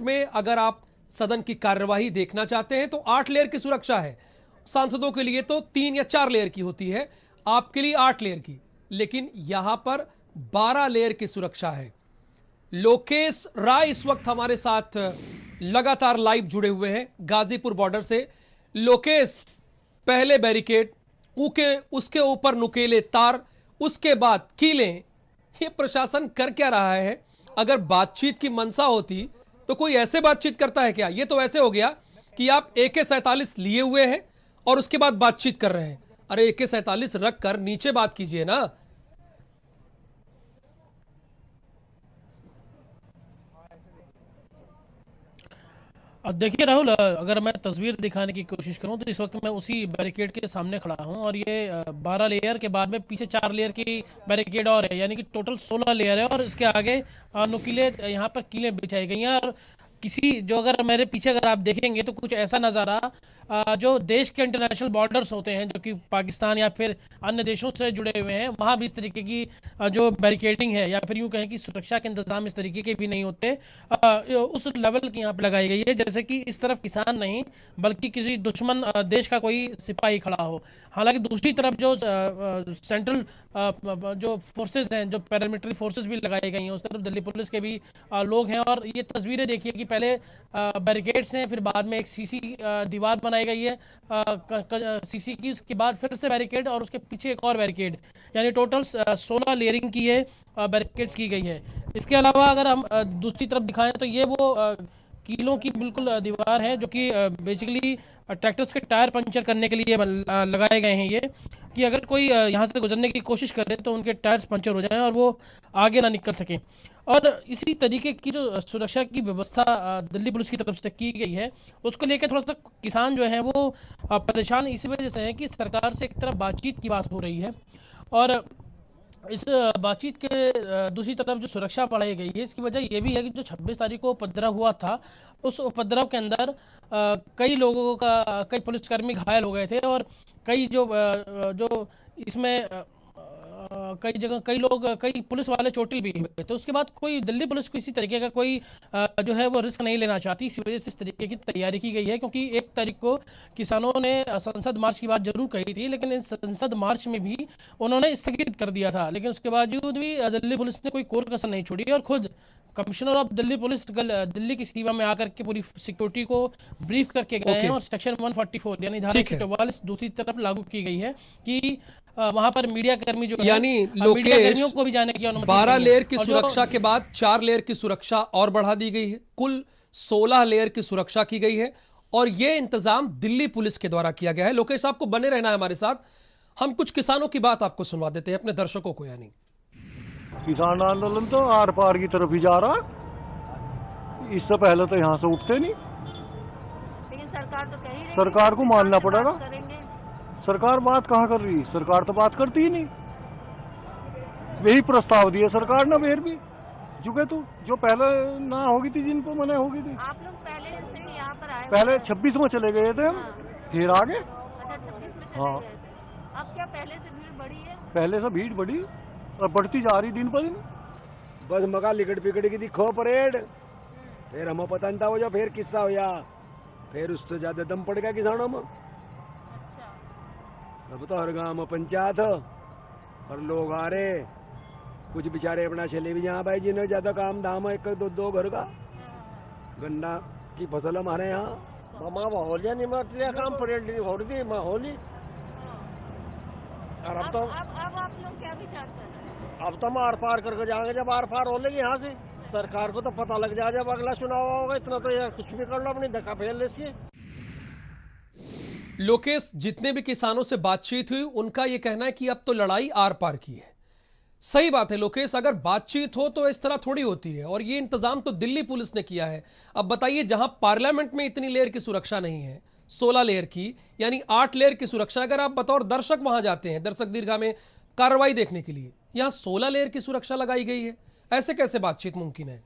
में अगर आप सदन की कार्यवाही देखना चाहते हैं तो 8 लेयर की सुरक्षा है। सांसदों के लिए तो 3 या 4 लेयर की होती है, आपके लिए 8 लेयर की, लेकिन यहां पर 12 लेयर की सुरक्षा है। लोकेश राय इस वक्त हमारे साथ लगातार लाइव जुड़े हुए हैं गाजीपुर बॉर्डर से। लोकेश, पहले बैरिकेड, उसके ऊपर नुकेले तार, उसके बाद कीलें, ये प्रशासन कर क्या रहा है? अगर बातचीत की मंशा होती तो कोई ऐसे बातचीत करता है क्या? ये तो ऐसे हो गया कि आप AK-47 लिए हुए हैं और उसके बाद बातचीत कर रहे हैं। अरे AK-47 रख कर नीचे बात कीजिए ना। अब देखिए राहुल, अगर मैं तस्वीर दिखाने की कोशिश करूं तो इस वक्त मैं उसी बैरिकेड के सामने खड़ा हूं और ये 12 लेयर के बाद में पीछे 4 लेयर की बैरिकेड और है, यानी कि टोटल 16 लेयर है। और इसके आगे नुकीले यहाँ पर कीलें बिछाई गई हैं। और किसी जो अगर मेरे पीछे अगर आप देखेंगे तो कुछ ऐसा नज़ारा जो देश के इंटरनेशनल बॉर्डर्स होते हैं जो कि पाकिस्तान या फिर अन्य देशों से जुड़े हुए हैं, वहाँ भी इस तरीके की जो बैरिकेडिंग है या फिर यूँ कहें कि सुरक्षा के इंतजाम इस तरीके के भी नहीं होते, उस लेवल की यहाँ पे लगाई गई है, जैसे कि इस तरफ किसान नहीं बल्कि किसी दुश्मन देश का कोई सिपाही खड़ा हो। हालांकि दूसरी तरफ जो सेंट्रल जो फोर्सेस हैं, जो पैरामिलिट्री फोर्सेस भी लगाई गई हैं, उस तरफ दिल्ली पुलिस के भी लोग हैं। और ये तस्वीरें देखिए कि पहले बैरिकेड्स हैं, फिर बाद में एक सीसी दीवार बनाई गई है सीसी की, उसके बाद फिर से बैरिकेड और उसके पीछे एक और बैरिकेड, यानी टोटल 16 लेयरिंग की ये बैरिकेड्स की गई है। इसके अलावा अगर हम दूसरी तरफ दिखाएं तो ये वो कीलों की बिल्कुल दीवार है जो कि बेसिकली ट्रैक्टर्स के टायर पंचर करने के लिए लगाए गए हैं, ये कि अगर कोई यहाँ से गुजरने की कोशिश करे तो उनके टायर्स पंचर हो जाएं और वो आगे ना निकल सकें। और इसी तरीके की जो सुरक्षा की व्यवस्था दिल्ली पुलिस की तरफ से की गई है, उसको लेकर थोड़ा सा किसान जो है वो परेशान इसी वजह से है कि सरकार से एक तरफ बातचीत की बात हो रही है और इस बातचीत के दूसरी तरफ जो सुरक्षा बढ़ाई गई है, इसकी वजह यह भी है कि जो 26 तारीख को उपद्रव हुआ था, उस उपद्रव के अंदर कई लोगों का, कई पुलिसकर्मी घायल हो गए थे और कई जो इसमें कई जगह कई लोग, कई पुलिस वाले चोटिल भी हुए। तो उसके बाद कोई दिल्ली पुलिस किसी तरीके का कोई जो है वो रिस्क नहीं लेना चाहती, इसी वजह से इस तरीके की तैयारी की गई है। क्योंकि 1 तारीख को किसानों ने संसद मार्च की बात जरूर कही थी, लेकिन इस संसद मार्च में भी उन्होंने स्थगित कर दिया था, लेकिन उसके बावजूद भी दिल्ली पुलिस ने कोई कोर कसर नहीं छोड़ी और खुद commissioner of Delhi police Delhi की सीमा में आकर के पूरी सिक्योरिटी को ब्रीफ करके गए हैं और सेक्शन 144 यानी धारा 144 दूसरी तरफ लागू की गई है कि वहां पर मीडिया कर्मी जो यानी मीडिया कर्मियों को भी जाने की अनुमति 12 लेयर की सुरक्षा के बाद 4 लेयर की सुरक्षा और बढ़ा दी गई है, कुल 16 लेयर की सुरक्षा की गई है और यह इंतजाम दिल्ली पुलिस के द्वारा किया गया है। लोकेश, आपको बने रहना है हमारे साथ, हम कुछ किसानों की बात आपको सुनवा देते हैं, अपने दर्शकों को। यानी किसान आंदोलन तो आर पार की तरफ ही जा रहा, इससे पहले तो यहाँ से उठते नहीं। लेकिन सरकार तो कह ही रही है, सरकार को मानना पड़ेगा। सरकार बात कहाँ कर रही है? सरकार तो बात करती ही नहीं। यही प्रस्ताव दिया सरकार ने, फिर भी झुके तो जो पहले ना होगी थी, जिनको मना होगी थी। आप लोग पहले से यहाँ पर आए? पहले 26 में चले गए थे हम, फिर आगे। अच्छा, 26 में चले हाँ। गए थे। अब क्या पहले से भीड़ बढ़ी है? पहले से भीड़ बढ़ी और बढ़ती जा रही दिन पर दिन। बस मगा लिकड़ पिकड़ की दिखो परेड, फिर हमें पता नहीं था वो, जो फिर किस्सा होया, फिर उससे ज्यादा दम पड़ गया किसानों में। अब तो हर गांव में पंचायत और लोग आ रहे, कुछ बेचारे अपना चले भी यहाँ भाई, जिन्हें ज्यादा काम धाम है, 1-2 घर का गन्ना की फसल हमारे यहाँ माहौल काम परेड हो रही थी माहौल। और अब तो अब आप लोग क्या विचार कर रहे हैं? अब तो हम आर पार करके जाएंगे, जब आर पार हो लेगी यहाँ से। सरकार को तो पता लग जाए जब अगला चुनाव होगा, इतना तो यार कुछ भी कर लो, अपनी धक्का फेल लेती। लोकेश, जितने भी किसानों से बातचीत हुई उनका यह कहना है कि अब तो लड़ाई आर पार की है। सही बात है लोकेश, अगर बातचीत हो तो इस तरह थोड़ी होती है और ये इंतजाम तो दिल्ली पुलिस ने किया है। अब बताइए, जहां पार्लियामेंट में इतनी लेयर की सुरक्षा नहीं है, 16 लेयर की यानी 8 लेयर की सुरक्षा, अगर आप बतौर दर्शक वहां जाते हैं दर्शक दीर्घा में कार्रवाई देखने के लिए, यहां 16 लेयर की सुरक्षा लगाई गई है, ऐसे कैसे बातचीत मुमकिन है?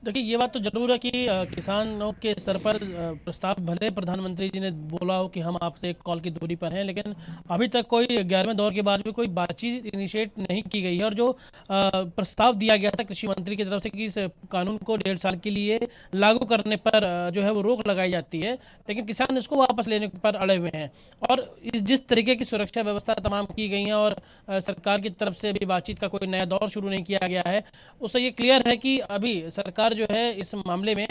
देखिए, ये बात तो जरूर है कि किसानों के स्तर पर प्रस्ताव भले प्रधानमंत्री जी ने बोला हो कि हम आपसे एक कॉल की दूरी पर हैं, लेकिन अभी तक कोई 11वें दौर के बाद भी कोई बातचीत इनिशिएट नहीं की गई है। और जो प्रस्ताव दिया गया था कृषि मंत्री की तरफ से कि इस कानून को 1.5 साल के लिए लागू करने पर जो है वो रोक लगाई जाती है, लेकिन किसान इसको वापस लेने पर अड़े हुए हैं। और जिस तरीके की सुरक्षा व्यवस्था तमाम की गई है और सरकार की तरफ से भी बातचीत का कोई नया दौर शुरू नहीं किया गया है, उससे ये क्लियर है कि अभी सरकार जो है इस मामले में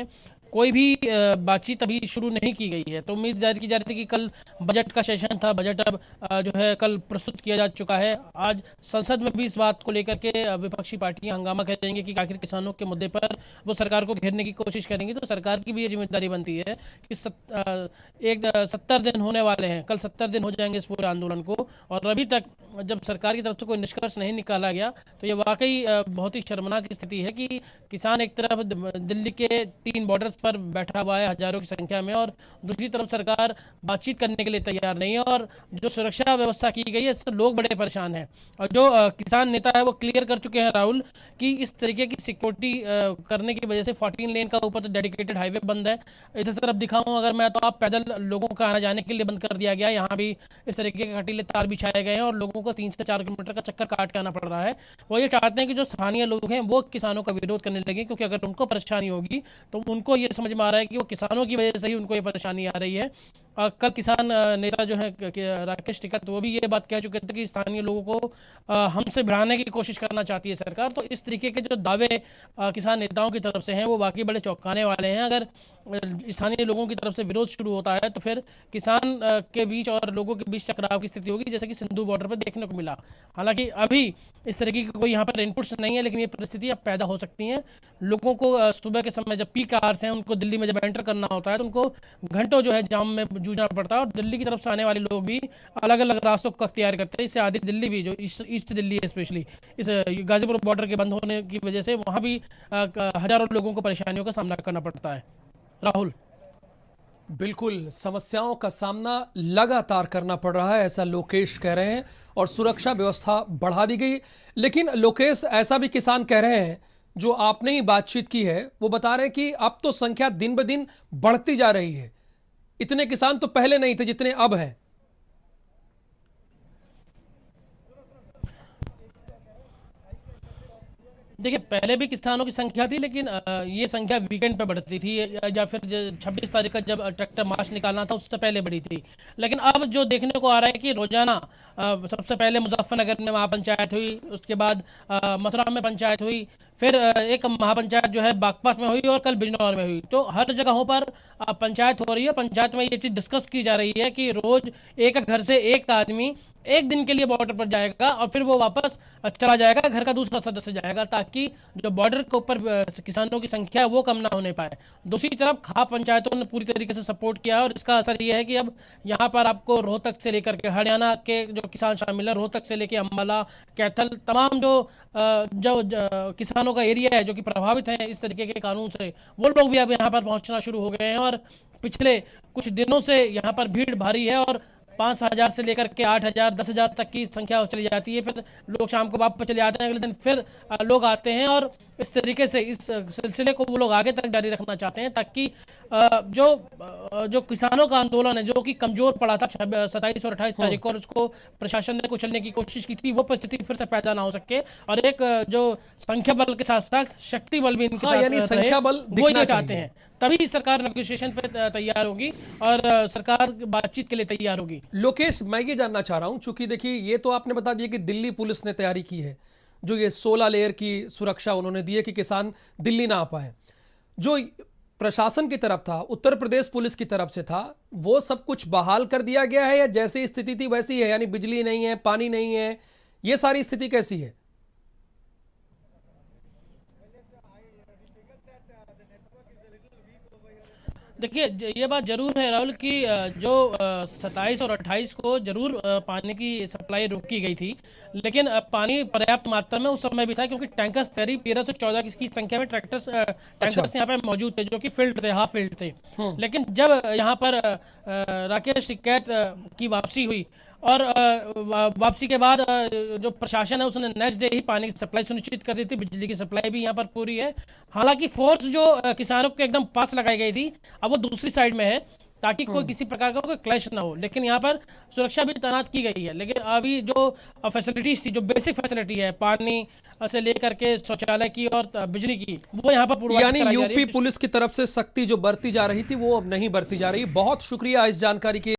कोई भी बातचीत अभी शुरू नहीं की गई है। तो उम्मीद जाहिर की जा रही थी कि कल बजट का सेशन था, बजट अब जो है कल प्रस्तुत किया जा चुका है। आज संसद में भी इस बात को लेकर के विपक्षी पार्टियां हंगामा करेंगी कि आखिर किसानों के मुद्दे पर वो सरकार को घेरने की कोशिश करेंगी। तो सरकार की भी ये जिम्मेदारी बनती है कि 70 दिन होने वाले हैं, कल 70 दिन हो जाएंगे इस पूरे आंदोलन को, और अभी तक जब सरकार की तरफ से कोई निष्कर्ष नहीं निकाला गया तो ये वाकई बहुत ही शर्मनाक स्थिति है कि किसान एक तरफ दिल्ली के 3 बॉर्डर्स पर बैठा हुआ है हजारों की संख्या में, और दूसरी तरफ सरकार बातचीत करने के लिए तैयार नहीं है। और जो सुरक्षा व्यवस्था की गई है इससे लोग बड़े परेशान हैं। और जो किसान नेता है वो क्लियर कर चुके हैं राहुल कि इस तरीके की सिक्योरिटी करने की वजह से 14 लेन का ऊपर तो डेडिकेटेड हाईवे बंद है। इधर तरफ दिखाऊं अगर मैं तो आप पैदल लोगों का आना जाने के लिए बंद कर दिया गया है। यहाँ भी इस तरीके के कटीले तार बिछाए गए हैं और लोगों को 3 से 4 किलोमीटर का चक्कर काट के आना पड़ रहा है। वो ये चाहते हैं कि जो स्थानीय लोग हैं वो किसानों का विरोध करने लगे, क्योंकि अगर उनको परेशानी होगी तो उनको ये समझ में आ रहा है कि वो किसानों की वजह से ही उनको ये परेशानी आ रही है। कल किसान नेता जो है राकेश टिकैत वो भी ये बात कह चुके थे कि स्थानीय लोगों को हमसे भिड़ाने की कोशिश करना चाहती है सरकार। तो इस तरीके के जो दावे किसान नेताओं की तरफ से हैं वो वाकई बड़े चौंकाने वाले हैं। अगर स्थानीय लोगों की तरफ से विरोध शुरू होता है तो फिर किसान के बीच और लोगों के बीच टकराव की स्थिति होगी, जैसे कि सिंधु बॉर्डर पर देखने को मिला। हालांकि अभी इस तरीके की कोई यहाँ पर इनपुट्स नहीं है, लेकिन ये परिस्थिति अब पैदा हो सकती हैं। लोगों को सुबह के समय जब पीक आवर्स हैं उनको दिल्ली में जब एंटर करना होता है तो उनको घंटों जो है जाम में जूझना पड़ता है। और दिल्ली की तरफ से आने वाले लोग भी अलग अलग रास्तों को अख्तियार करते हैं। इससे आधी दिल्ली भी जो ईस्ट दिल्ली है स्पेशली इस गाजीपुर बॉर्डर के बंद होने की वजह से वहाँ भी हजारों लोगों को परेशानियों का सामना करना पड़ता है। राहुल, बिल्कुल समस्याओं का सामना लगातार करना पड़ रहा है, ऐसा लोकेश कह रहे हैं, और सुरक्षा व्यवस्था बढ़ा दी गई। लेकिन लोकेश, ऐसा भी किसान कह रहे हैं जो आपने ही बातचीत की है, वो बता रहे हैं कि अब तो संख्या दिन ब दिन बढ़ती जा रही है। इतने किसान तो पहले नहीं थे जितने अब हैं। देखिए, पहले भी किसानों की संख्या थी, लेकिन ये संख्या वीकेंड पे बढ़ती थी या फिर 26 तारीख का जब ट्रैक्टर मार्च निकालना था उससे पहले बढ़ी थी। लेकिन अब जो देखने को आ रहा है कि रोजाना सबसे पहले मुजफ्फरनगर में महापंचायत हुई, उसके बाद मथुरा में पंचायत हुई, फिर एक महापंचायत जो है बागपत में हुई और कल बिजनौर में हुई। तो हर जगहों पर पंचायत हो रही है। पंचायत में ये चीज़ डिस्कस की जा रही है कि रोज एक घर से एक आदमी एक दिन के लिए बॉर्डर पर जाएगा और फिर वो वापस चला जाएगा, घर का दूसरा सदस्य जाएगा, ताकि जो बॉर्डर के ऊपर किसानों की संख्या है वो कम ना होने पाए। दूसरी तरफ खाप पंचायतों ने पूरी तरीके से सपोर्ट किया और इसका असर ये है कि अब यहाँ पर आपको रोहतक से लेकर के हरियाणा के जो किसान शामिल है, रोहतक से लेकर अम्बाला, कैथल, तमाम जो किसानों का एरिया है जो कि प्रभावित है इस तरीके के कानून से, वो लोग भी अब यहाँ पर पहुँचना शुरू हो गए हैं। और पिछले कुछ दिनों से यहाँ पर भीड़ भारी है और 5,000 से लेकर के 8,000, 10,000 तक की संख्या चली जाती है। फिर लोग शाम को वापस चले जाते हैं, अगले दिन फिर लोग आते हैं और इस तरीके से इस सिलसिले को वो लोग आगे तक जारी रखना चाहते हैं, ताकि जो किसानों का आंदोलन है जो कि कमजोर पड़ा था 27 और 28 तारीख को, और उसको प्रशासन ने कुचलने की कोशिश की थी, वो परिस्थिति फिर से पैदा ना हो सके और एक जो संख्या बल के साथ साथ शक्ति बल भी इनके साथ यानी संख्या बल वो ये चाहते हैं। तभी सरकार नेगोशिएशन पे तैयार होगी और सरकार बातचीत के लिए तैयार होगी। लोकेश, मैं ये जानना चाह रहा हूं, चूंकि देखिए ये तो आपने बता दिया कि दिल्ली पुलिस ने तैयारी की है, जो ये 16 लेयर की सुरक्षा उन्होंने दी है कि किसान दिल्ली ना आ पाए। जो प्रशासन की तरफ था, उत्तर प्रदेश पुलिस की तरफ से था, वो सब कुछ बहाल कर दिया गया है या जैसी स्थिति थी वैसी है? यानी बिजली नहीं है, पानी नहीं है, ये सारी स्थिति कैसी है? देखिए, ये बात जरूर है राहुल कि जो 27 और 28 को जरूर पानी की सप्लाई रोक की गई थी, लेकिन पानी पर्याप्त मात्रा में उस समय भी था, क्योंकि टैंकर्स करीब 13 से 14 की संख्या में टैंकर्स यहाँ पे मौजूद थे जो कि फील्ड थे, हाफ फील्ड थे। लेकिन जब यहाँ पर राकेश टिकैत की वापसी हुई और वापसी के बाद जो प्रशासन है उसने नेक्स्ट डे ही पानी की सप्लाई सुनिश्चित कर दी थी, बिजली की सप्लाई भी यहाँ पर पूरी है। हालांकि फोर्स जो किसानों के एकदम पास लगाई गई थी, अब वो दूसरी साइड में है ताकि कोई किसी प्रकार का कोई क्लैश ना हो, लेकिन यहाँ पर सुरक्षा भी तैनात की गई है। लेकिन अभी जो फैसिलिटीज थी, जो बेसिक फैसिलिटी है पानी से लेकर के शौचालय की और बिजली की, वो यहाँ पर पूर्वाधिक यानी कराई जा रही है। यूपी पुलिस की तरफ से सख्ती जो बरती जा रही थी वो अब नहीं बरती जा रही। बहुत शुक्रिया इस जानकारी के